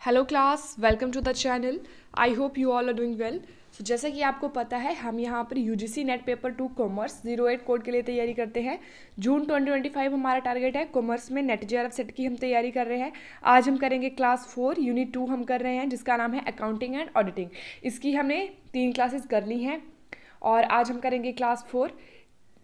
Hello class, welcome to the channel. I hope you all are doing well. So जैसा कि आपको पता है, हम यहाँ पर UGC NET paper 2 commerce 08 code के लिए तैयारी करते हैं। जून 2025 हमारा टारगेट है। कॉमर्स में नेट जेआरएफ सेट की हम तैयारी कर रहे हैं। आज हम करेंगे क्लास 4 यूनिट 2 हम कर रहे हैं, जिसका नाम है अकाउंटिंग एंड ऑडिटिंग। इसकी हमने 3 क्लासेस कर ली हैं और आज हम करेंगे क्लास 4।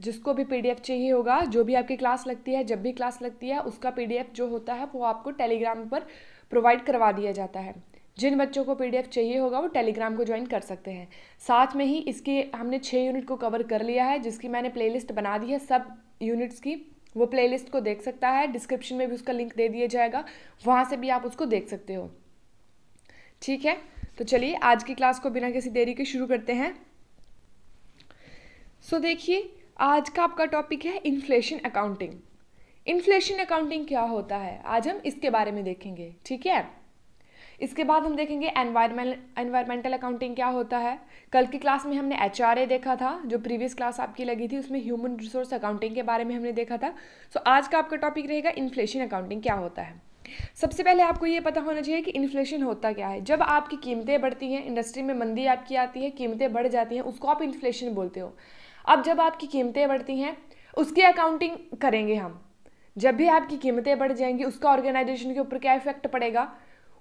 जिसको भी पीडीएफ चाहिए होगा, जो भी आपकी क्लास लगती है, जब भी क्लास लगती है, उसका पीडीएफ जो होता है वो आपको टेलीग्राम पर प्रोवाइड करवा दिया जाता है। जिन बच्चों को पीडीएफ चाहिए होगा वो टेलीग्राम को ज्वाइन कर सकते हैं। साथ में ही इसकी हमने 6 यूनिट को कवर कर लिया है, जिसकी मैंने प्लेलिस्ट बना दी है सब यूनिट्स की। वो प्लेलिस्ट को देख सकता है, डिस्क्रिप्शन में भी उसका लिंक दे दिया जाएगा, वहाँ से भी आप उसको देख सकते हो। ठीक है, तो चलिए आज की क्लास को बिना किसी देरी के शुरू करते हैं। सो देखिए, आज का आपका टॉपिक है इन्फ्लेशन अकाउंटिंग। इन्फ्लेशन अकाउंटिंग क्या होता है, आज हम इसके बारे में देखेंगे। ठीक है, इसके बाद हम देखेंगे एनवायरमेंटल अकाउंटिंग क्या होता है। कल की क्लास में हमने एचआरए देखा था, जो प्रीवियस क्लास आपकी लगी थी, उसमें ह्यूमन रिसोर्स अकाउंटिंग के बारे में हमने देखा था। सो आज का आपका टॉपिक रहेगा इन्फ्लेशन अकाउंटिंग क्या होता है। सबसे पहले आपको ये पता होना चाहिए कि इन्फ्लेशन होता क्या है। जब आपकी कीमतें बढ़ती हैं, इंडस्ट्री में मंदी आपकी आती है, कीमतें बढ़ जाती हैं, उसको आप इन्फ्लेशन बोलते हो। अब जब आपकी कीमतें बढ़ती हैं, उसकी अकाउंटिंग करेंगे हम। जब भी आपकी कीमतें बढ़ जाएंगी, उसका ऑर्गेनाइजेशन के ऊपर क्या इफेक्ट पड़ेगा,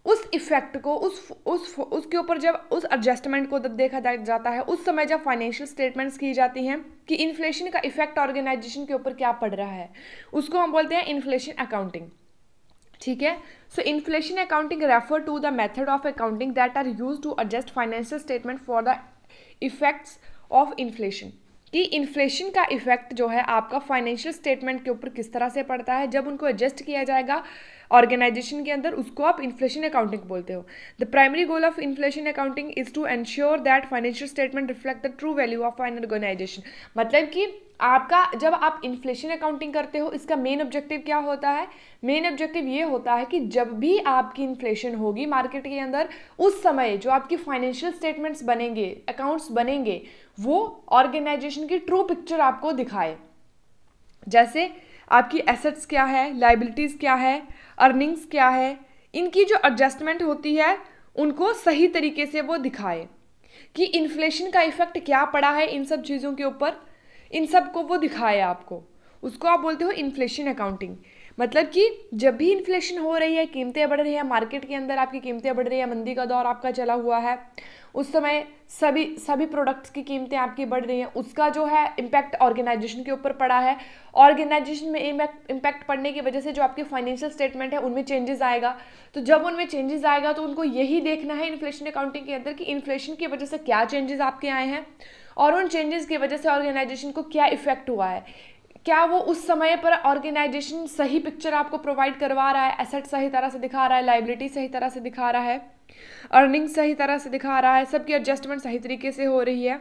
उस इफेक्ट को उसके ऊपर जब उस एडजस्टमेंट को जब देखा जाता है, उस समय जब फाइनेंशियल स्टेटमेंट्स की जाती हैं कि इन्फ्लेशन का इफेक्ट ऑर्गेनाइजेशन के ऊपर क्या पड़ रहा है, उसको हम बोलते हैं इन्फ्लेशन अकाउंटिंग। ठीक है, so inflation accounting refer to the method of accounting that are used to adjust financial statement for the effects of inflation. कि इन्फ्लेशन का इफेक्ट जो है आपका फाइनेंशियल स्टेटमेंट के ऊपर किस तरह से पड़ता है, जब उनको एडजस्ट किया जाएगा ऑर्गेनाइजेशन के अंदर, उसको आप इन्फ्लेशन अकाउंटिंग बोलते हो। The primary goal of inflation accounting is to ensure that financial statement reflect the true value of an organisation. मतलब कि आपका जब आप इन्फ्लेशन अकाउंटिंग करते हो, इसका मेन ऑब्जेक्टिव क्या होता है। मेन ऑब्जेक्टिव ये होता है कि जब भी आपकी इन्फ्लेशन होगी मार्केट के अंदर, उस समय जो आपकी फाइनेंशियल स्टेटमेंट्स बनेंगे, अकाउंट्स बनेंगे, वो ऑर्गेनाइजेशन की ट्रू पिक्चर आपको दिखाए। जैसे आपकी एसेट्स क्या है, लाइबिलिटीज़ क्या है, अर्निंग्स क्या है, इनकी जो एडजस्टमेंट होती है उनको सही तरीके से वो दिखाए कि इन्फ्लेशन का इफेक्ट क्या पड़ा है इन सब चीज़ों के ऊपर, इन सब को वो दिखाए आपको। उसको आप बोलते हो इन्फ्लेशन अकाउंटिंग। मतलब कि जब भी इन्फ्लेशन हो रही है, कीमतें बढ़ रही है मार्केट के अंदर, आपकी कीमतें बढ़ रही है, मंदी का दौर आपका चला हुआ है, उस समय सभी प्रोडक्ट्स की कीमतें आपकी बढ़ रही हैं, उसका जो है इम्पैक्ट ऑर्गेनाइजेशन के ऊपर पड़ा है। ऑर्गेनाइजेशन में इम्पैक्ट पड़ने की वजह से जो आपके फाइनेंशियल स्टेटमेंट है उनमें चेंजेस आएगा। तो जब उनमें चेंजेस आएगा तो उनको यही देखना है इन्फ्लेशन अकाउंटिंग के अंदर कि इन्फ्लेशन की वजह से क्या चेंजेस आपके आए हैं और उन चेंजेस की वजह से ऑर्गेनाइजेशन को क्या इफेक्ट हुआ है। क्या वो उस समय पर ऑर्गेनाइजेशन सही पिक्चर आपको प्रोवाइड करवा रहा है, एसेट सही तरह से दिखा रहा है, लाइबिलिटी सही तरह से दिखा रहा है, अर्निंग सही तरह से दिखा रहा है, सबकी एडजस्टमेंट सही तरीके से हो रही है,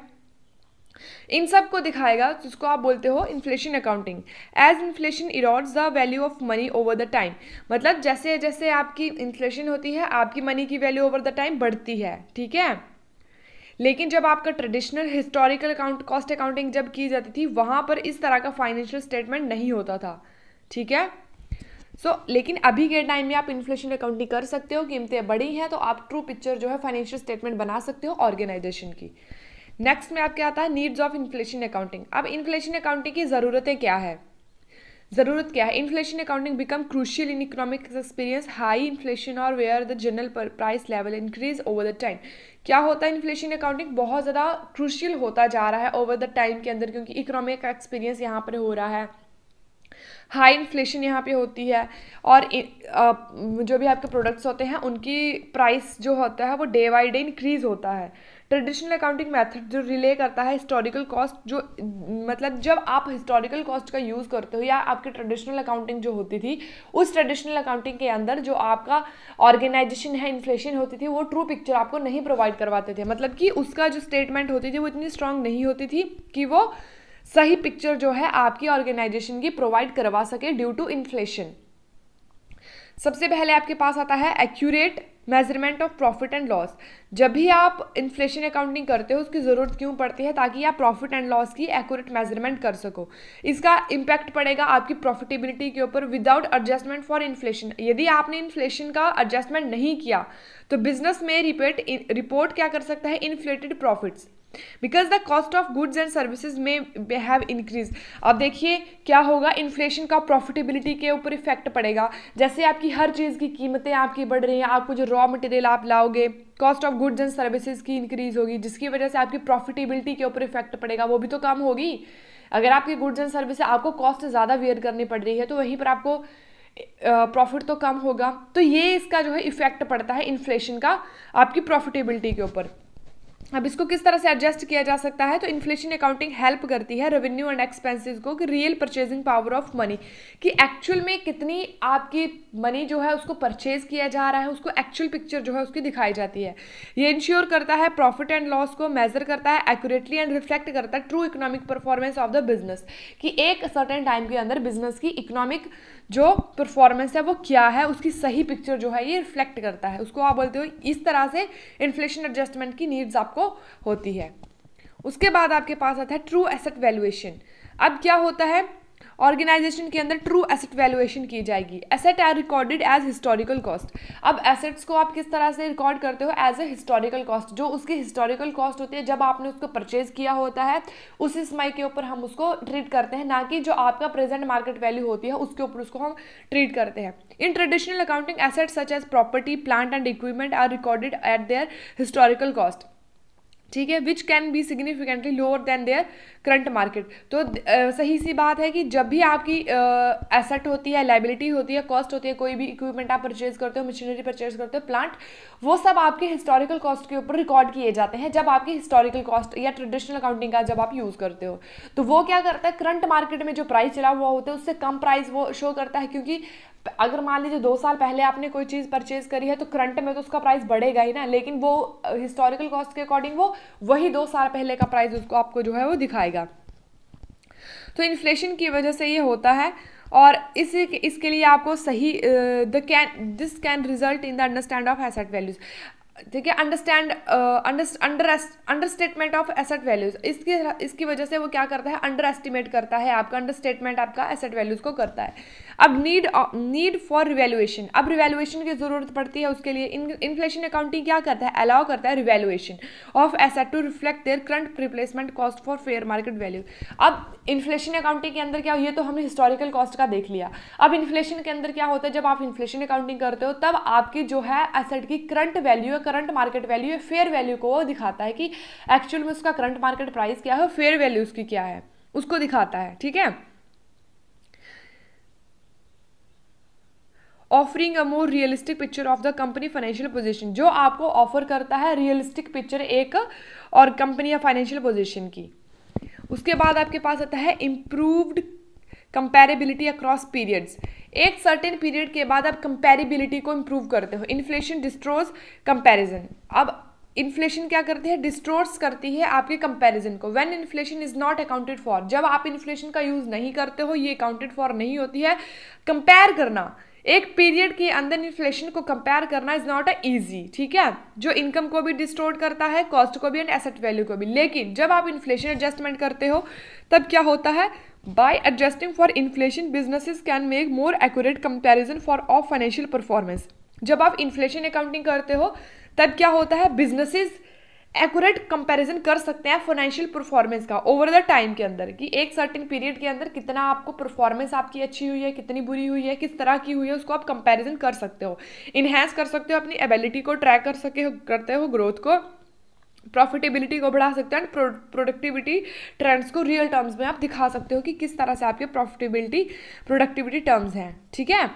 इन सब को दिखाएगा, जिसको आप बोलते हो inflation accounting. As inflation erodes the value of money over the time. मतलब जैसे जैसे आपकी इन्फ्लेशन होती है, आपकी मनी की वैल्यू ओवर द टाइम बढ़ती है। ठीक है, लेकिन जब आपका ट्रेडिशनल हिस्टोरिकल कॉस्ट अकाउंटिंग जब की जाती थी, वहाँ पर इस तरह का फाइनेंशियल स्टेटमेंट नहीं होता था। ठीक है, लेकिन अभी के टाइम में आप इन्फ्लेशन अकाउंटिंग कर सकते हो, कीमतें बढ़ी हैं तो आप ट्रू पिक्चर जो है फाइनेंशियल स्टेटमेंट बना सकते हो ऑर्गेनाइजेशन की। नेक्स्ट में आपके आता है नीड्स ऑफ इन्फ्लेशन अकाउंटिंग। अब इन्फ्लेशन अकाउंटिंग की ज़रूरतें क्या है, ज़रूरत क्या है। Inflation accounting become crucial in economic experience high inflation और where the general price level increase over the time. क्या होता है इन्फ्लेशन अकाउंटिंग बहुत ज़्यादा क्रूशियल होता जा रहा है ओवर द टाइम के अंदर, क्योंकि इकोनॉमिक का एक्सपीरियंस यहाँ पर हो रहा है, हाई इन्फ्लेशन यहाँ पे होती है, और जो भी आपके प्रोडक्ट्स होते हैं उनकी प्राइस जो होता है वो डे बाई डे इंक्रीज होता है। ट्रेडिशनल अकाउंटिंग मेथड जो रिले करता है हिस्टोरिकल कॉस्ट, जो मतलब जब आप हिस्टोरिकल कॉस्ट का यूज़ करते हो या आपकी ट्रेडिशनल अकाउंटिंग जो होती थी, उस ट्रेडिशनल अकाउंटिंग के अंदर जो आपका ऑर्गेनाइजेशन है इन्फ्लेशन होती थी, वो ट्रू पिक्चर आपको नहीं प्रोवाइड करवाते थे। मतलब कि उसका जो स्टेटमेंट होती थी वो इतनी स्ट्रांग नहीं होती थी कि वो सही पिक्चर जो है आपकी ऑर्गेनाइजेशन की प्रोवाइड करवा सके ड्यू टू इन्फ्लेशन। सबसे पहले आपके पास आता है accurate measurement of profit and loss. जब भी आप इन्फ्लेशन अकाउंटिंग करते हो उसकी ज़रूरत क्यों पड़ती है? ताकि आप प्रॉफिट एंड लॉस की एक्यूरेट मेजरमेंट कर सको। इसका इम्पैक्ट पड़ेगा आपकी प्रॉफिटेबिलिटी के ऊपर विदाउट एडजस्टमेंट फॉर इन्फ्लेशन। यदि आपने इन्फ्लेशन का एडजस्टमेंट नहीं किया तो बिजनेस में रिपोर्ट क्या कर सकता है? Inflated profits, because the cost of goods and services में हैव इंक्रीज। अब देखिए क्या होगा, इन्फ्लेशन का प्रॉफिटेबिलिटी के ऊपर इफेक्ट पड़ेगा। जैसे आपकी हर चीज़ की कीमतें आपकी बढ़ रही हैं, आपको जो रॉ मटेरियल आप लाओगे, cost of goods and services की इंक्रीज होगी, जिसकी वजह से आपकी प्रॉफिटेबिलिटी के ऊपर इफेक्ट पड़ेगा, वो भी तो कम होगी। अगर आपकी गुड्स एंड सर्विस आपको कॉस्ट ज़्यादा वेयर करनी पड़ रही है तो वहीं पर आपको प्रॉफिट तो कम होगा। तो ये इसका जो है इफेक्ट पड़ता है इन्फ्लेशन का आपकी प्रॉफिटेबिलिटी के ऊपर। अब इसको किस तरह से एडजस्ट किया जा सकता है? तो इन्फ्लेशन अकाउंटिंग हेल्प करती है रेवेन्यू एंड एक्सपेंसेस को कि real purchasing power of money, कि एक्चुअल में कितनी आपकी मनी जो है उसको परचेज किया जा रहा है, उसको एक्चुअल पिक्चर जो है उसकी दिखाई जाती है। ये इंश्योर करता है प्रॉफिट एंड लॉस को मेजर करता है एक्यूरेटली एंड रिफ्लेक्ट करता है true economic performance of the business, कि एक सर्टेन टाइम के अंदर बिजनेस की इकोनॉमिक जो परफॉर्मेंस है वो क्या है, उसकी सही पिक्चर जो है ये रिफ्लेक्ट करता है। उसको आप बोलते हो, इस तरह से इन्फ्लेशन एडजस्टमेंट की नीड्स आपको होती है। उसके बाद आपके पास आता है ट्रू एसेट वैल्यूएशन। अब क्या होता है, ऑर्गेनाइजेशन के अंदर ट्रू एसेट वैल्यूएशन की जाएगी। Asset are recorded as historical cost. अब एसेट्स को आप किस तरह से रिकॉर्ड करते हो? As a historical cost. जो उसकी हिस्टोरिकल कॉस्ट होती है जब आपने उसको परचेज किया होता है उसी समय के ऊपर हम उसको ट्रीट करते हैं, ना कि जो आपका प्रेजेंट मार्केट वैल्यू होती है उसके ऊपर उसको हम ट्रीट करते हैं। In traditional accounting assets such as property, plant and equipment are recorded at their historical cost, ठीक है, which can be significantly lower than their current market. तो सही सी बात है कि जब भी आपकी एसेट होती है, लाइबिलिटी होती है, कॉस्ट होती है, कोई भी इक्विपमेंट आप परचेज करते हो, मशीनरी परचेज करते हो, प्लांट, वो सब आपके हिस्टोरिकल कॉस्ट के ऊपर रिकॉर्ड किए जाते हैं। जब आपकी हिस्टोरिकल कॉस्ट या ट्रेडिशनल अकाउंटिंग का जब आप यूज़ करते हो तो वो क्या करता है, करंट मार्केट में जो प्राइस चला हुआ होता है उससे कम प्राइस वो शो करता है, क्योंकि अगर मान लीजिए 2 साल पहले आपने कोई चीज़ परचेज करी है तो करंट में तो उसका प्राइस बढ़ेगा ही ना, लेकिन वो हिस्टोरिकल कॉस्ट के अकॉर्डिंग वो वही 2 साल पहले का प्राइस उसको आपको जो है वो दिखाएगा। तो इन्फ्लेशन की वजह से ये होता है, और इसके लिए आपको सही this can result in the understand of asset values, ठीक है, अंडरस्टेटमेंट ऑफ एसेट वैल्यूज। इसकी वजह से वो क्या करता है, अंडर एस्टिमेट करता है आपका, अंडरस्टेटमेंट आपका एसेट वैल्यूज को करता है। अब नीड फॉर रिवैल्यूएशन, अब रिवैल्यूएशन की जरूरत पड़ती है उसके लिए। इन्फ्लेशन अकाउंटिंग क्या करता है, अलाउ करता है revaluation of asset to reflect their current replacement cost for fair market value. अब इन्फ्लेशन अकाउंटिंग के अंदर क्या, ये तो हमने हिस्टोरिकल कॉस्ट का देख लिया। अब इन्फ्लेशन के अंदर क्या होता है, जब आप इन्फ्लेशन अकाउंटिंग करते हो तब आपकी जो है एसेट की करंट वैल्यू है, करंट मार्केट वैल्यू है, फेयर वैल्यू को वो दिखाता है कि एक्चुअल में उसका करंट मार्केट प्राइस क्या है, फेयर वैल्यू उसकी क्या है, उसको दिखाता है, ठीक है। Offering a more realistic picture of the company financial position, जो आपको ऑफर करता है रियलिस्टिक पिक्चर एक और कंपनी या फाइनेंशियल पोजीशन की। उसके बाद आपके पास आता है इम्प्रूव्ड कंपैरेबिलिटी अक्रॉस पीरियड्स। एक सर्टेन पीरियड के बाद आप कंपैरेबिलिटी को इम्प्रूव करते हो। Inflation distorts comparison. अब इन्फ्लेशन क्या करती है, डिस्ट्रोर्स करती है आपके कंपैरिजन को। When inflation is not accounted for, जब आप इन्फ्लेशन का यूज नहीं करते हो, ये अकाउंटेड फॉर नहीं होती है। कंपेयर करना, एक पीरियड के अंदर इन्फ्लेशन को कंपेयर करना इज नॉट अ इजी, ठीक है, जो इनकम को भी डिस्टोर्ट करता है, कॉस्ट को भी एंड एसेट वैल्यू को भी। लेकिन जब आप इन्फ्लेशन एडजस्टमेंट करते हो तब क्या होता है, bye adjusting for inflation businesses can make more accurate comparison for of financial performance. जब आप इन्फ्लेशन अकाउंटिंग करते हो तब क्या होता है, बिजनेसेस एक्यूरेट कंपैरिजन कर सकते हैं फाइनेंशियल परफॉर्मेंस का ओवर द टाइम के अंदर, कि एक सर्टेन पीरियड के अंदर कितना आपको परफॉर्मेंस आपकी अच्छी हुई है, कितनी बुरी हुई है, किस तरह की हुई है, उसको आप कंपैरिजन कर सकते हो, इन्हेंस कर सकते हो, अपनी एबिलिटी को ट्रैक करते हो, ग्रोथ को, प्रॉफिटेबिलिटी को बढ़ा सकते हो एंड प्रोडक्टिविटी ट्रेंड्स को रियल टर्म्स में आप दिखा सकते हो कि किस तरह से आपके प्रॉफिटेबिलिटी प्रोडक्टिविटी टर्म्स हैं, ठीक है।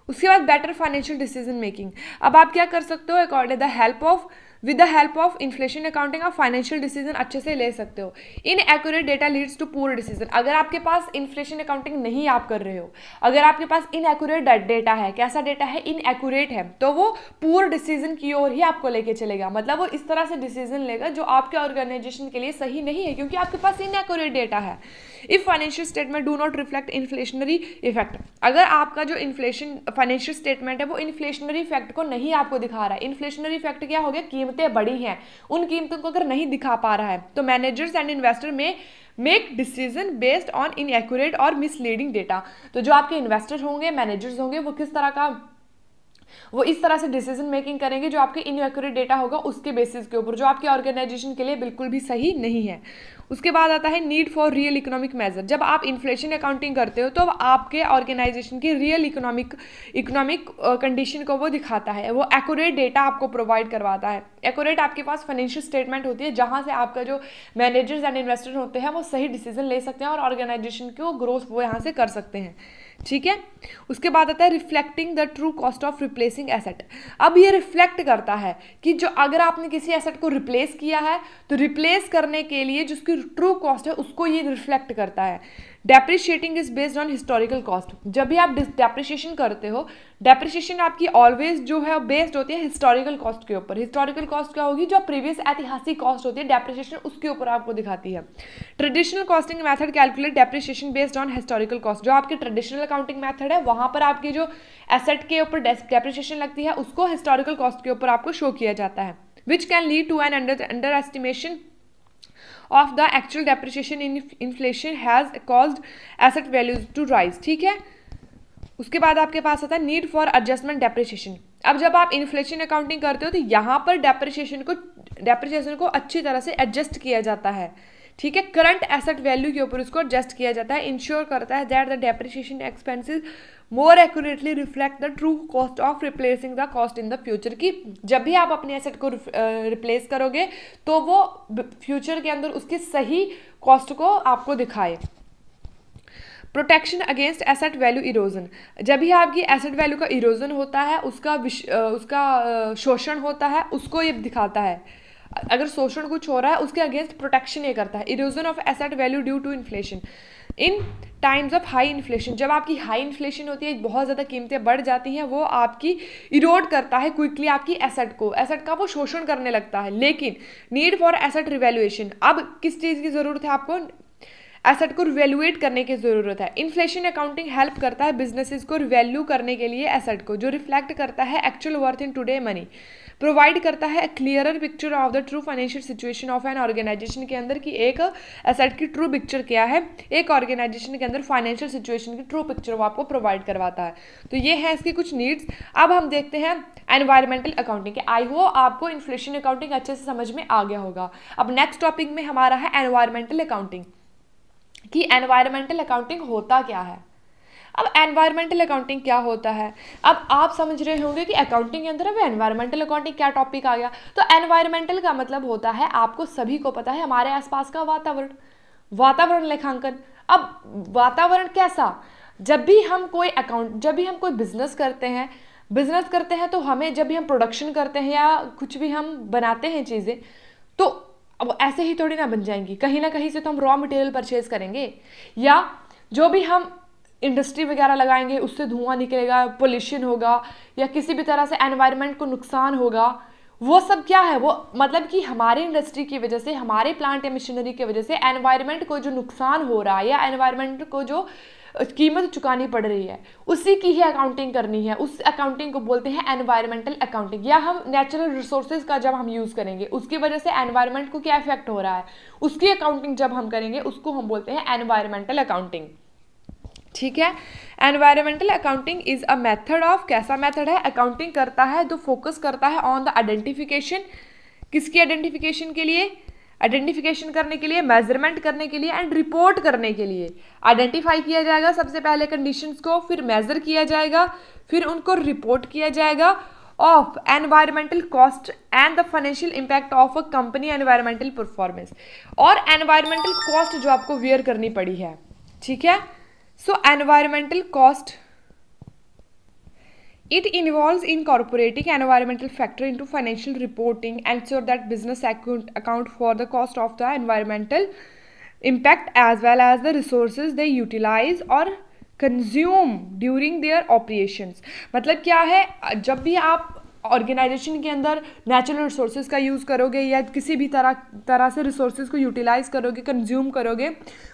उसके बाद बेटर फाइनेंशियल डिसीजन मेकिंग। अब आप क्या कर सकते हो, according the help of with the help of inflation accounting आप फाइनेंशियल डिसीजन अच्छे से ले सकते हो। Inaccurate data leads to poor decision. अगर आपके पास इन्फ्लेशन अकाउंटिंग नहीं आप कर रहे हो, अगर आपके पास इनएक्यूरेट डेटा है, कैसा डेटा है, इनएक्यूरेट है, तो वो पुअर डिसीजन की ओर ही आपको लेके चलेगा। मतलब वो इस तरह से डिसीजन लेगा जो आपके ऑर्गेनाइजेशन के लिए सही नहीं है, क्योंकि आपके पास इनएक्यूरेट डेटा है। If financial statement do not reflect inflationary effect, अगर आपका जो इन्फ्लेशन फाइनेंशियल स्टेटमेंट है वो इन्फ्लेशनरी इफेक्ट को नहीं आपको दिखा रहा है। इन्फ्लेशनरी इफेक्ट क्या हो गया, कीमतें बढ़ी हैं, उन कीमतों को अगर नहीं दिखा पा रहा है तो मैनेजर्स एंड इन्वेस्टर में make decision based on inaccurate और मिसलीडिंग डेटा। तो जो आपके इन्वेस्टर होंगे, मैनेजर्स होंगे, वो किस तरह का, वो इस तरह से डिसीजन मेकिंग करेंगे जो आपके इनएक्यूरेट डेटा होगा उसके बेसिस के ऊपर, जो आपके ऑर्गेनाइजेशन के लिए बिल्कुल भी सही नहीं है। उसके बाद आता है need for real economic measure. जब आप इन्फ्लेशन अकाउंटिंग करते हो तो आपके ऑर्गेनाइजेशन की रियल इकोनॉमिक कंडीशन को वो दिखाता है, वो एक्यूरेट डेटा आपको प्रोवाइड करवाता है। एक्यूरेट आपके पास फाइनेंशियल स्टेटमेंट होती है जहाँ से आपका जो मैनेजर्स एंड इन्वेस्टर होते हैं वो सही डिसीजन ले सकते हैं और ऑर्गेनाइजेशन को ग्रोथ वो यहाँ से कर सकते हैं। ठीक है, उसके बाद आता है reflecting the true cost of replacing asset. अब ये रिफ्लेक्ट करता है कि जो अगर आपने किसी एसेट को रिप्लेस किया है तो रिप्लेस करने के लिए जो उसकी ट्रू कॉस्ट है उसको ये रिफ्लेक्ट करता है। Depreciating is based on historical cost. जब भी आप डेप्रिशिएशन करते हो, डेप्रिशिएशन आपकी ऑलवेज जो है बेस्ड होती है हिस्टोरिकल कॉस्ट के ऊपर। हिस्टोरिकल कॉस्ट क्या होगी, जो प्रीवियस ऐतिहासिक कॉस्ट होती है, डेप्रिशिएशन उसके ऊपर आपको दिखाती है। Traditional costing method calculate depreciation based on historical cost. जो आपकी ट्रेडिशनल अकाउंटिंग मेथड है वहां पर आपकी जो एसेट के ऊपर डेप्रिशिएशन लगती है उसको हिस्टोरिकल कॉस्ट के ऊपर आपको शो किया जाता है, which can lead to an underestimation of the actual depreciation in inflation has caused asset values to rise। ठीक है, उसके बाद आपके पास आता है नीड फॉर एडजस्टमेंट डेप्रिसिएशन। अब जब आप इन्फ्लेशन अकाउंटिंग करते हो तो यहाँ पर डेप्रिसिएशन को अच्छी तरह से एडजस्ट किया जाता है। ठीक है, करंट एसेट वैल्यू के ऊपर उसको एडजस्ट किया जाता है, इंश्योर करता है that the depreciation expenses more accurately reflect the true cost of replacing the cost in the future. की जब भी आप अपने एसेट को रिप्लेस करोगे तो वो फ्यूचर के अंदर उसकी सही कॉस्ट को आपको दिखाए। Protection against asset value erosion. जब भी आपकी एसेट वैल्यू का इरोजन होता है, उसका शोषण होता है, उसको ये दिखाता है। अगर शोषण कुछ हो रहा है उसके अगेंस्ट प्रोटेक्शन ये करता है। Erosion of asset value due to inflation in times of high inflation. जब आपकी हाई इन्फ्लेशन होती है, बहुत ज़्यादा कीमतें बढ़ जाती हैं, वो आपकी इरोड करता है क्विकली आपकी एसेट का वो शोषण करने लगता है। लेकिन नीड फॉर एसेट रिवैल्यूएशन, अब किस चीज़ की ज़रूरत है आपको, एसेट को रिवैल्यूएट करने की ज़रूरत है। इन्फ्लेशन अकाउंटिंग हेल्प करता है बिजनेसेस को रिवैल्यू करने के लिए एसेट को, जो रिफ्लेक्ट करता है actual worth in today money, provide करता है clearer picture of the true financial situation of an organisation के अंदर, कि एक एसेट की ट्रू पिक्चर क्या है, एक ऑर्गेनाइजेशन के अंदर फाइनेंशियल सिचुएशन की ट्रू पिक्चर वो आपको प्रोवाइड करवाता है। तो ये है इसकी कुछ नीड्स। अब हम देखते हैं एनवायरमेंटल अकाउंटिंग। आई होप आपको इन्फ्लेशन अकाउंटिंग अच्छे से समझ में आ गया होगा। अब नेक्स्ट टॉपिक में हमारा है एनवायरमेंटल अकाउंटिंग, कि एनवायरमेंटल अकाउंटिंग होता क्या है। अब एनवायरमेंटल अकाउंटिंग क्या होता है, अब आप समझ रहे होंगे कि अकाउंटिंग के अंदर अब एनवायरमेंटल अकाउंटिंग क्या टॉपिक आ गया। तो एनवायरमेंटल का मतलब होता है, आपको सभी को पता है, हमारे आसपास का वातावरण लेखांकन। अब वातावरण कैसा, जब भी हम कोई बिजनेस करते हैं तो हमें, जब भी हम प्रोडक्शन करते हैं या कुछ भी हम बनाते हैं चीज़ें, तो अब ऐसे ही थोड़ी ना बन जाएंगी, कहीं ना कहीं से तो हम रॉ मटेरियल परचेज करेंगे, या जो भी हम इंडस्ट्री वगैरह लगाएंगे उससे धुआं निकलेगा, पोल्यूशन होगा, या किसी भी तरह से एनवायरनमेंट को नुकसान होगा। वो सब क्या है, वो मतलब कि हमारे इंडस्ट्री की वजह से, हमारे प्लांट या मशीनरी की वजह से एनवायरनमेंट को जो नुकसान हो रहा है या एनवायरनमेंट को जो कीमत चुकानी पड़ रही है, उसी की ही अकाउंटिंग करनी है। उस अकाउंटिंग को बोलते हैं एनवायरमेंटल अकाउंटिंग। या हम नेचुरल रिसोर्सेज का जब हम यूज़ करेंगे, उसकी वजह से एनवायरनमेंट को क्या इफेक्ट हो रहा है, उसकी अकाउंटिंग जब हम करेंगे उसको हम बोलते हैं एनवायरमेंटल अकाउंटिंग। ठीक है, environmental accounting is a method of, कैसा मेथड है, अकाउंटिंग करता है जो फोकस करता है ऑन द आइडेंटिफिकेशन, किसकी आइडेंटिफिकेशन के लिए, आइडेंटिफिकेशन करने के लिए, मेजरमेंट करने के लिए एंड रिपोर्ट करने के लिए। आइडेंटिफाई किया जाएगा सबसे पहले कंडीशंस को, फिर मेजर किया जाएगा, फिर उनको रिपोर्ट किया जाएगा of environmental cost and the financial impact of a company environmental performance, और एनवायरमेंटल कॉस्ट जो आपको वेयर करनी पड़ी है। ठीक है, सो environmental cost It involves incorporating environmental factor into financial reporting, ensure that business account for the cost of the environmental impact as well as the resources they utilize or consume during their operations. मतलब क्या है, जब भी आप organisation के अंदर natural resources का use करोगे या किसी भी तरह से रिसोर्सेज को यूटिलाइज करोगे, कंज्यूम करोगे,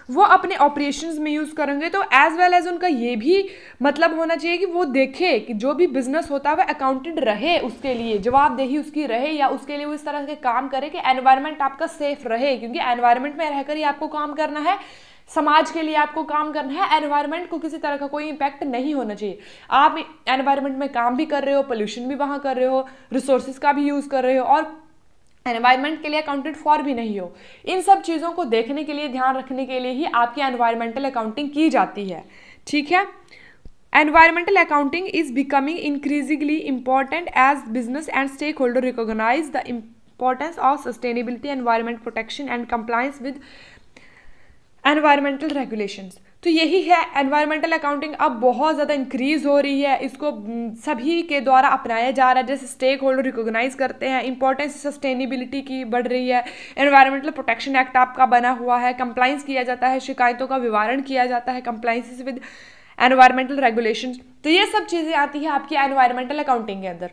वो अपने ऑपरेशंस में यूज़ करेंगे, तो एज वेल एज उनका ये भी मतलब होना चाहिए कि वो देखे कि जो भी बिजनेस होता है वह अकाउंटेड रहे, उसके लिए जवाबदेही उसकी रहे, या उसके लिए वो इस तरह के काम करे कि एनवायरनमेंट आपका सेफ रहे, क्योंकि एनवायरनमेंट में रहकर ही आपको काम करना है, समाज के लिए आपको काम करना है, एनवायरनमेंट को किसी तरह का कोई इंपैक्ट नहीं होना चाहिए। आप एनवायरनमेंट में काम भी कर रहे हो, पोल्यूशन भी वहाँ कर रहे हो, रिसोर्सेज का भी यूज़ कर रहे हो और एनवायरनमेंट के लिए अकाउंटेड फॉर भी नहीं हो। इन सब चीज़ों को देखने के लिए, ध्यान रखने के लिए ही आपकी एनवायरमेंटल अकाउंटिंग की जाती है। ठीक है, environmental accounting is becoming increasingly important as business and stakeholders recognize the importance of sustainability, environment protection and compliance with environmental regulations। तो यही है, एनवायरमेंटल अकाउंटिंग अब बहुत ज़्यादा इंक्रीज हो रही है, इसको सभी के द्वारा अपनाया जा रहा है, जैसे स्टेक होल्डर रिकॉग्नाइज करते हैं, इंपॉर्टेंस सस्टेनेबिलिटी की बढ़ रही है, एनवायरमेंटल प्रोटेक्शन एक्ट आपका बना हुआ है, कंप्लाइंस किया जाता है, शिकायतों का विवरण किया जाता है, कंप्लाइंस विद एनवायरमेंटल रेगुलेशंस। तो ये सब चीज़ें आती है आपकी एनवायरमेंटल अकाउंटिंग के अंदर।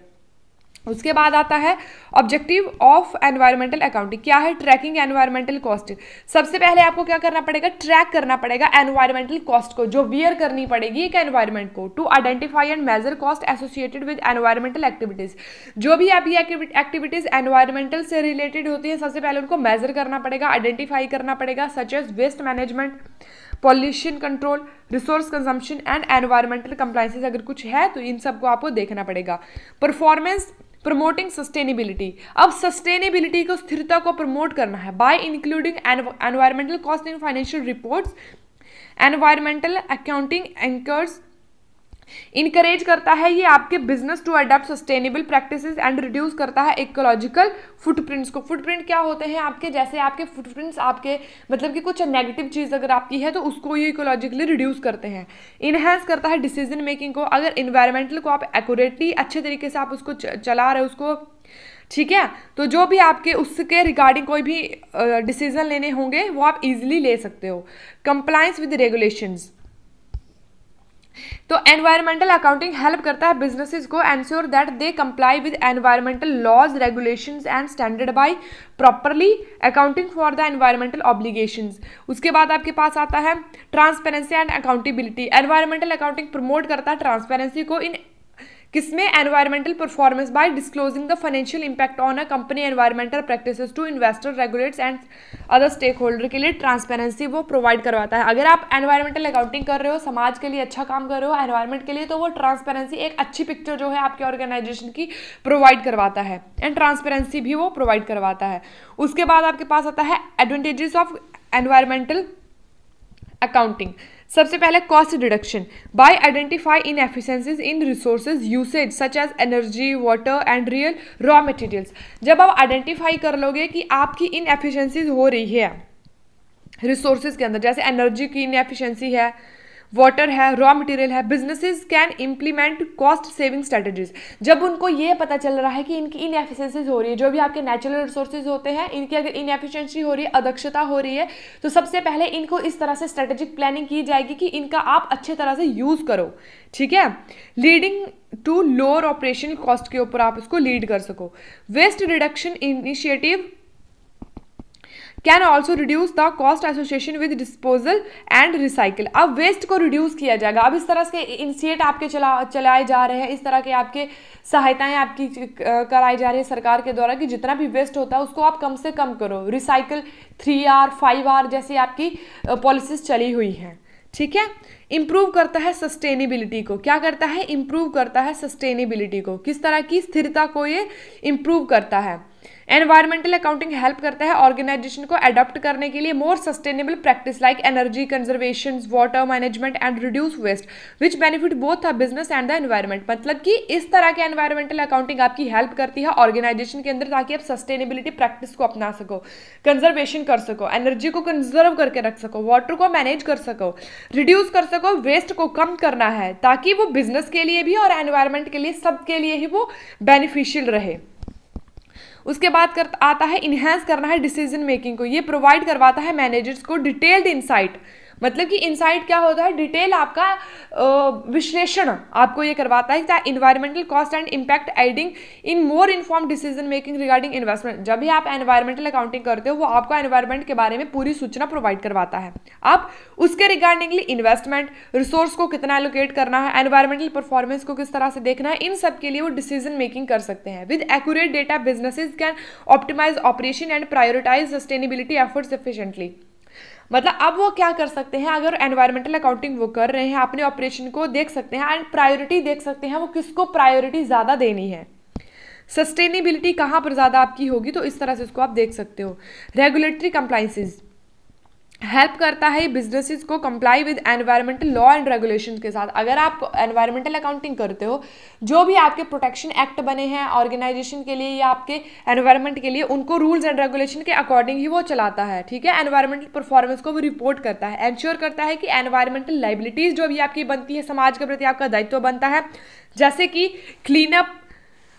उसके बाद आता है ऑब्जेक्टिव ऑफ एनवायरमेंटल अकाउंटिंग। क्या है? Tracking environmental cost. सबसे पहले आपको क्या करना पड़ेगा? ट्रैक करना पड़ेगा एनवायरमेंटल कॉस्ट को, जो वियर करनी पड़ेगी एक एनवायरमेंट को, to identify and measure cost associated with environmental activities. जो भी आपकी एक्टिविटीज एनवायरमेंटल से रिलेटेड होती है, सबसे पहले उनको मेजर करना पड़ेगा, आइडेंटिफाई करना पड़ेगा, such as waste management, pollution control, resource consumption and environmental compliances अगर कुछ है तो इन सबको आपको देखना पड़ेगा। Performance promoting sustainability. अब सस्टेनेबिलिटी को, स्थिरता को प्रमोट करना है by including environmental cost in financial reports. Environmental accounting anchors encourage करता है ये आपके business to adopt sustainable practices and reduce करता है इकोलॉजिकल फुटप्रिंट्स को। फुटप्रिंट क्या होते हैं आपके? जैसे आपके फुटप्रिंट्स, आपके मतलब कि कुछ नेगेटिव चीज़ अगर आपकी है तो उसको ये इकोलॉजिकली रिड्यूस करते हैं। इनहेंस करता है डिसीजन मेकिंग को। अगर इन्वायरमेंटल को आप एक्यूरेटली अच्छे तरीके से आप उसको चला रहे हो उसको, ठीक है, तो जो भी आपके उसके रिगार्डिंग कोई भी डिसीजन लेने होंगे वो आप इजीली ले सकते हो। Compliance with regulations. तो एनवायरमेंटल अकाउंटिंग हेल्प करता है बिजनेसेस को ensure that they comply with environmental laws, regulations and standard by properly accounting for the environmental obligations. उसके बाद आपके पास आता है transparency and accountability. Environmental accounting promote करता है ट्रांसपेरेंसी को इन किसमें? Environmental performance by disclosing the financial impact on a company environmental practices to investor, regulators and other stakeholder के लिए ट्रांसपेरेंसी वो प्रोवाइड करवाता है। अगर आप एनवायरमेंटल अकाउंटिंग कर रहे हो, समाज के लिए अच्छा काम कर रहे हो, एनवायरमेंट के लिए, तो वो ट्रांसपेरेंसी एक अच्छी पिक्चर जो है आपके ऑर्गेनाइजेशन की प्रोवाइड करवाता है, एंड ट्रांसपेरेंसी भी वो प्रोवाइड करवाता है। उसके बाद आपके पास आता है एडवांटेजेस ऑफ एनवायरमेंटल अकाउंटिंग। सबसे पहले cost reduction by identify inefficiencies in resources usage such as energy, water and real raw materials. जब आप आइडेंटिफाई कर लोगे कि आपकी इनएफिशिएंसीज हो रही है रिसोर्सेज के अंदर, जैसे एनर्जी की इनएफिशिएंसी है, वाटर है, रॉ मटेरियल है, businesses can implement cost saving strategies. जब उनको ये पता चल रहा है कि इनकी इनएफिशिएंसीज हो रही है, जो भी आपके नेचुरल रिसोर्सेज होते हैं इनकी अगर इनएफिशिएंसी हो रही है, अदक्षता हो रही है, तो सबसे पहले इनको इस तरह से स्ट्रेटेजिक प्लानिंग की जाएगी कि इनका आप अच्छे तरह से यूज करो, ठीक है, leading to lower operational cost के ऊपर आप इसको लीड कर सको। Waste reduction initiative can also reduce the cost association with disposal and recycle. अब वेस्ट को रिड्यूस किया जाएगा। अब इस तरह के इनिशिएट आपके चलाए जा रहे हैं, इस तरह के आपके सहायताएं आपकी कराई जा रही है सरकार के द्वारा कि जितना भी वेस्ट होता है उसको आप कम से कम करो। रिसाइकिल 3R 5R जैसी आपकी पॉलिसीज चली हुई हैं, ठीक है। इंप्रूव करता है सस्टेनेबिलिटी को। क्या करता है? इंप्रूव करता है सस्टेनेबिलिटी को। किस तरह की? स्थिरता को ये इंप्रूव करता है। एनवायरमेंटल अकाउंटिंग हेल्प करता है ऑर्गेनाइजेशन को अडॉप्ट करने के लिए more sustainable practice like energy conservation, water management and reduce waste which benefit both the business and the environment. मतलब कि इस तरह के एनवायरमेंटल अकाउंटिंग आपकी हेल्प करती है ऑर्गेनाइजेशन के अंदर, ताकि आप सस्टेनेबिलिटी प्रैक्टिस को अपना सको, कंजर्वेशन कर सको, एनर्जी को कंजर्व करके रख सको, वाटर को मैनेज कर सको, रिड्यूस कर व्यवस्था को, वेस्ट को कम करना है ताकि वो बिजनेस के लिए भी और एनवायरनमेंट के लिए, सबके लिए ही वो बेनिफिशियल रहे। उसके बाद आता है इन्हेंस करना है डिसीजन मेकिंग को। ये प्रोवाइड करवाता है मैनेजर्स को डिटेल्ड इंसाइट, मतलब कि इनसाइट क्या होता है, डिटेल आपका विश्लेषण आपको ये करवाता है environmental cost and impact adding in more inform decision making regarding investment. जब भी आप एनवायरमेंटल अकाउंटिंग करते हो वो आपको एनवायरमेंट के बारे में पूरी सूचना प्रोवाइड करवाता है। आप उसके रिगार्डिंगली इन्वेस्टमेंट, रिसोर्स को कितना एलोकेट करना है, एनवायरमेंटल परफॉर्मेंस को किस तरह से देखना है, इन सब के लिए वो डिसीजन मेकिंग कर सकते हैं। With accurate data businesses can optimise operation and prioritise sustainability efforts efficiently. मतलब अब वो क्या कर सकते हैं, अगर एनवायरमेंटल अकाउंटिंग वो कर रहे हैं, अपने ऑपरेशन को देख सकते हैं एंड प्रायोरिटी देख सकते हैं, वो किसको प्रायोरिटी ज़्यादा देनी है, सस्टेनेबिलिटी कहाँ पर ज़्यादा आपकी होगी, तो इस तरह से उसको आप देख सकते हो। रेगुलेटरी कंप्लाइंसेस हेल्प करता है बिजनेसेस को comply with environmental law and regulation के साथ। अगर आप एनवायरमेंटल अकाउंटिंग करते हो, जो भी आपके प्रोटेक्शन एक्ट बने हैं ऑर्गेनाइजेशन के लिए या आपके एनवायरमेंट के लिए, उनको रूल्स एंड रेगुलेशन के अकॉर्डिंग ही वो चलाता है, ठीक है। एनवायरमेंटल परफॉर्मेंस को वो रिपोर्ट करता है, एंश्योर करता है कि एनवायरमेंटल लाइबिलिटीज जो भी आपकी बनती है, समाज के प्रति आपका दायित्व बनता है, जैसे कि क्लीन अप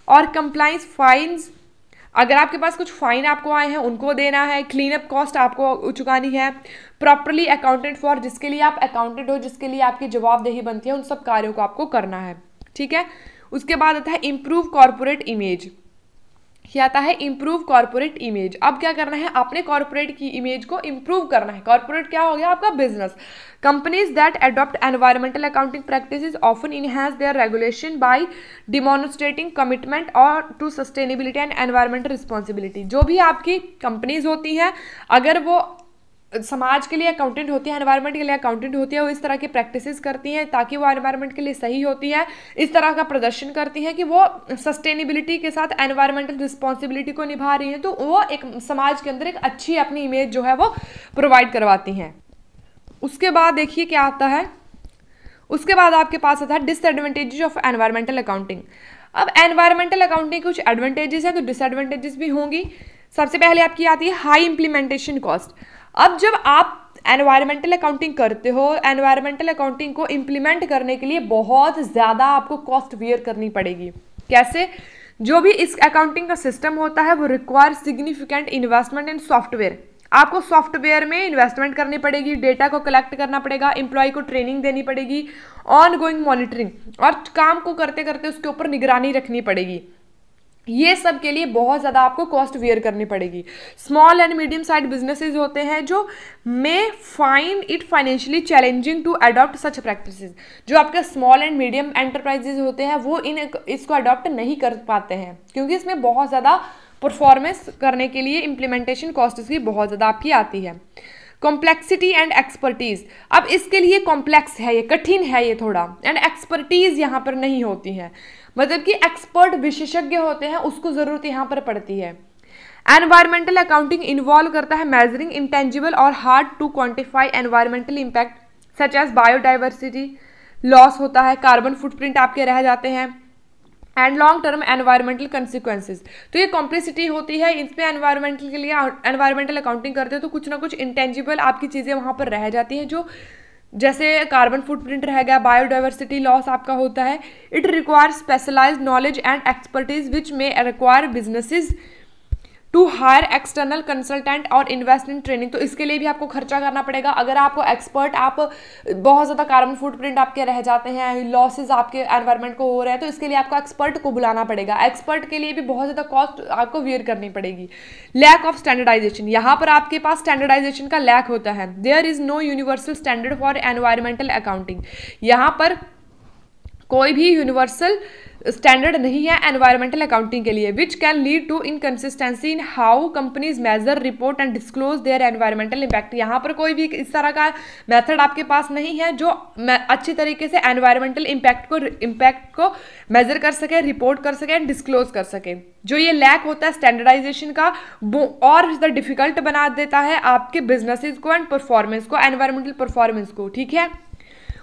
और कंप्लाइंस फाइन्स, अगर आपके पास कुछ फाइन आपको आए हैं उनको देना है, क्लीन अप कॉस्ट आपको चुकानी है, प्रॉपरली अकाउंटेंट फॉर, जिसके लिए आप अकाउंटेंट हो, जिसके लिए आपकी जवाबदेही बनती है, उन सब कार्यों को आपको करना है, ठीक है। उसके बाद आता है इम्प्रूव कॉर्पोरेट इमेज। ये आता है इम्प्रूव कॉर्पोरेट इमेज। अब क्या करना है, अपने कॉर्पोरेट की इमेज को इम्प्रूव करना है। कॉर्पोरेट क्या हो गया, आपका business. Companies that adopt environmental accounting practices often enhance their regulation by demonstrating commitment और to sustainability and environmental responsibility. जो भी आपकी कंपनीज होती हैं, अगर वो समाज के लिए अकाउंटेंट होती है, एनवायरनमेंट के लिए अकाउंटेंट होती है, वो इस तरह की प्रैक्टिसेस करती हैं ताकि वो एनवायरनमेंट के लिए सही होती है, इस तरह का प्रदर्शन करती हैं कि वो सस्टेनेबिलिटी के साथ एनवायरमेंटल रिस्पॉन्सिबिलिटी को निभा रही हैं, तो वो एक समाज के अंदर एक अच्छी अपनी इमेज जो है वो प्रोवाइड करवाती हैं। उसके बाद देखिए क्या आता है, उसके बाद आपके पास आता है डिसएडवांटेजेस ऑफ एनवायरमेंटल अकाउंटिंग। अब एनवायरमेंटल अकाउंटिंग कुछ एडवांटेजेस है तो डिसएडवांटेजेस भी होंगी। सबसे पहले आपकी आती है हाई इंप्लीमेंटेशन कॉस्ट। अब जब आप एनवायरमेंटल अकाउंटिंग करते हो, एनवायरमेंटल अकाउंटिंग को इम्प्लीमेंट करने के लिए बहुत ज़्यादा आपको कॉस्ट बियर करनी पड़ेगी। कैसे, जो भी इस अकाउंटिंग का सिस्टम होता है वो रिक्वायर सिग्निफिकेंट इन्वेस्टमेंट इन सॉफ्टवेयर। आपको सॉफ्टवेयर में इन्वेस्टमेंट करनी पड़ेगी, डेटा को कलेक्ट करना पड़ेगा, एम्प्लॉय को ट्रेनिंग देनी पड़ेगी, ऑन गोइंग मॉनिटरिंग, और काम को करते करते उसके ऊपर निगरानी रखनी पड़ेगी। ये सब के लिए बहुत ज़्यादा आपको कॉस्ट वेयर करनी पड़ेगी। Small and medium size businesses होते हैं जो may find it financially challenging to adopt such practices. जो आपके स्मॉल एंड मीडियम एंटरप्राइजेज होते हैं वो इसको अडॉप्ट नहीं कर पाते हैं, क्योंकि इसमें बहुत ज़्यादा परफॉर्मेंस करने के लिए इम्प्लीमेंटेशन कॉस्ट इसकी बहुत ज़्यादा आपकी आती है। कॉम्प्लेक्सिटी एंड एक्सपर्टीज, अब इसके लिए कॉम्प्लेक्स है, ये कठिन है ये थोड़ा, एंड एक्सपर्टीज यहाँ पर नहीं होती है, मतलब कि एक्सपर्ट विशेषज्ञ होते हैं, उसको जरूरत यहाँ पर पड़ती है। एनवायरमेंटल अकाउंटिंग इन्वॉल्व करता है मेजरिंग इंटेंजिबल और hard to quantify environmental impact such as biodiversity loss होता है, कार्बन फुटप्रिंट आपके रह जाते हैं, and long term environmental consequences. तो ये कॉम्प्लेक्सिटी होती है, इसमें एनवायरमेंटल के लिए एनवायरमेंटल अकाउंटिंग करते हो तो कुछ ना कुछ इंटेंजिबल आपकी चीज़ें वहाँ पर रह जाती हैं, जो जैसे कार्बन फुटप्रिंट रह गया, बायोडाइवर्सिटी लॉस आपका होता है। It require specialized knowledge and expertise which may require businesses to hire external consultant और इन्वेस्ट इन ट्रेनिंग। तो इसके लिए भी आपको खर्चा करना पड़ेगा। अगर आपको एक्सपर्ट, आप बहुत ज़्यादा कार्बन फुटप्रिंट आपके रह जाते हैं, लॉसेज आपके एनवायरनमेंट को हो रहे हैं, तो इसके लिए आपको एक्सपर्ट को बुलाना पड़ेगा। एक्सपर्ट के लिए भी बहुत ज़्यादा कॉस्ट आपको वेयर करनी पड़ेगी। लैक ऑफ स्टैंडर्डाइजेशन, यहाँ पर आपके पास स्टैंडर्डाइजेशन का लैक होता है। There is no universal standard for environmental accounting, यहाँ पर कोई भी यूनिवर्सल स्टैंडर्ड नहीं है एनवायरमेंटल अकाउंटिंग के लिए, which can lead to inconsistency in how companies measure, report and disclose their environmental impact. यहाँ पर कोई भी इस तरह का मेथड आपके पास नहीं है जो अच्छी तरीके से एनवायरमेंटल इम्पैक्ट को मेजर कर सके, रिपोर्ट कर सके एंड डिस्क्लोज कर सके। जो ये लैक होता है स्टैंडर्डाइजेशन का, वो और ज़्यादा डिफिकल्ट बना देता है आपके बिजनेसेस को एंड परफॉर्मेंस को, एनवायरमेंटल परफॉर्मेंस को, ठीक है।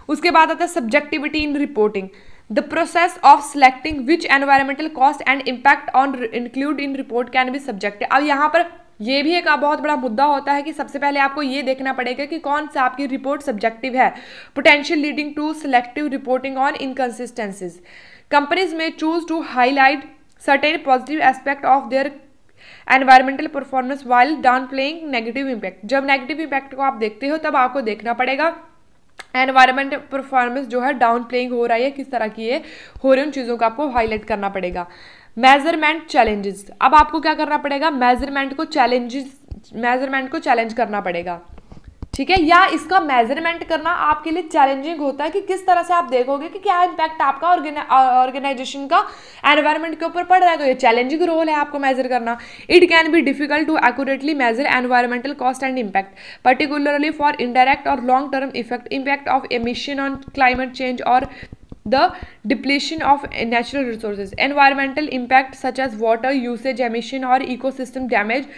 उसके बाद आता है subjectivity in reporting, the process of selecting which environmental cost and impact on include in report can be subjective. अब यहाँ पर ये भी एक बहुत बड़ा मुद्दा होता है कि सबसे पहले आपको ये देखना पड़ेगा कि कौन सा आपकी रिपोर्ट सब्जेक्टिव है। Potential leading to selective reporting on inconsistencies. Companies may choose to highlight certain positive aspect of their environmental performance while downplaying negative impact. जब नेगेटिव इम्पैक्ट को आप देखते हो तब आपको देखना पड़ेगा एनवायरमेंट परफॉर्मेंस जो है डाउन प्लेइंग हो रहा है, किस तरह की ये हो रही है, उन चीज़ों को आपको हाईलाइट करना पड़ेगा। मेजरमेंट चैलेंजेस, अब आपको क्या करना पड़ेगा, मेजरमेंट को चैलेंज करना पड़ेगा, ठीक है। या इसका मेजरमेंट करना आपके लिए चैलेंजिंग होता है कि किस तरह से आप देखोगे कि क्या इम्पैक्ट आपका ऑर्गेनाइजेशन का एनवायरनमेंट के ऊपर पड़ रहा है, तो ये चैलेंजिंग रोल है आपको मेजर करना। It can be difficult to accurately measure environmental cost and impact, particularly for indirect और long term impact of emission on climate change और the depletion of natural resources. Environmental impact such as water usage, emission or ecosystem damage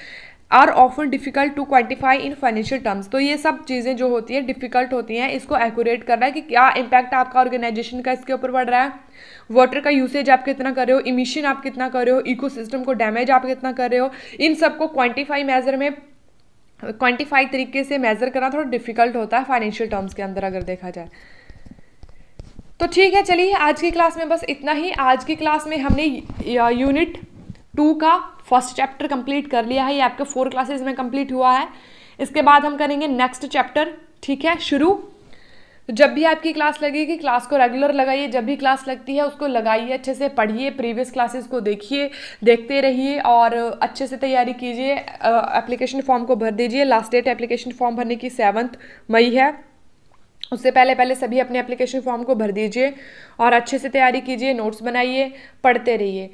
are often difficult to quantify in financial terms. तो ये सब चीज़ें जो होती है difficult होती हैं इसको एक्यूरेट करना है कि क्या इम्पैक्ट आपका ऑर्गेनाइजेशन का इसके ऊपर पड़ रहा है, वाटर का यूसेज आप कितना कर रहे हो, इमिशन आप कितना कर रहे हो, इकोसिस्टम को डैमेज आप कितना कर रहे हो, इन सबको क्वान्टिफाई तरीके से मेजर करना थोड़ा डिफिकल्ट होता है फाइनेंशियल टर्म्स के अंदर अगर देखा जाए तो। ठीक है, चलिए आज की क्लास में बस इतना ही। आज की क्लास में हमने यूनिट 2 का फर्स्ट चैप्टर कंप्लीट कर लिया है, ये आपके 4 क्लासेस में कंप्लीट हुआ है। इसके बाद हम करेंगे नेक्स्ट चैप्टर, ठीक है, शुरू। तो जब भी आपकी क्लास लगेगी क्लास को रेगुलर लगाइए, जब भी क्लास लगती है उसको लगाइए, अच्छे से पढ़िए, प्रीवियस क्लासेस को देखिए, देखते रहिए और अच्छे से तैयारी कीजिए। एप्लीकेशन फॉर्म को भर दीजिए, लास्ट डेट एप्लीकेशन फॉर्म भरने की 7 मई है, उससे पहले सभी अपने एप्लीकेशन फॉर्म को भर दीजिए और अच्छे से तैयारी कीजिए, नोट्स बनाइए, पढ़ते रहिए।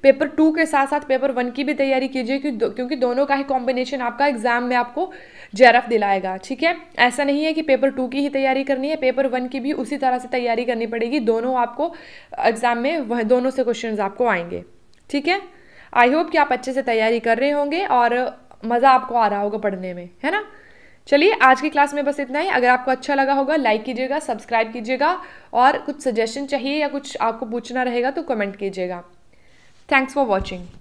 पेपर 2 के साथ साथ पेपर 1 की भी तैयारी कीजिए क्योंकि दोनों का ही कॉम्बिनेशन आपका एग्जाम में आपको जेआरएफ दिलाएगा, ठीक है। ऐसा नहीं है कि पेपर 2 की ही तैयारी करनी है, पेपर 1 की भी उसी तरह से तैयारी करनी पड़ेगी, दोनों आपको एग्जाम में वह दोनों से क्वेश्चन आपको आएंगे, ठीक है। आई होप कि आप अच्छे से तैयारी कर रहे होंगे और मज़ा आपको आ रहा होगा पढ़ने में, है ना। चलिए आज की क्लास में बस इतना ही। अगर आपको अच्छा लगा होगा लाइक कीजिएगा, सब्सक्राइब कीजिएगा और कुछ सजेशन चाहिए या कुछ आपको पूछना रहेगा तो कमेंट कीजिएगा। Thanks for watching.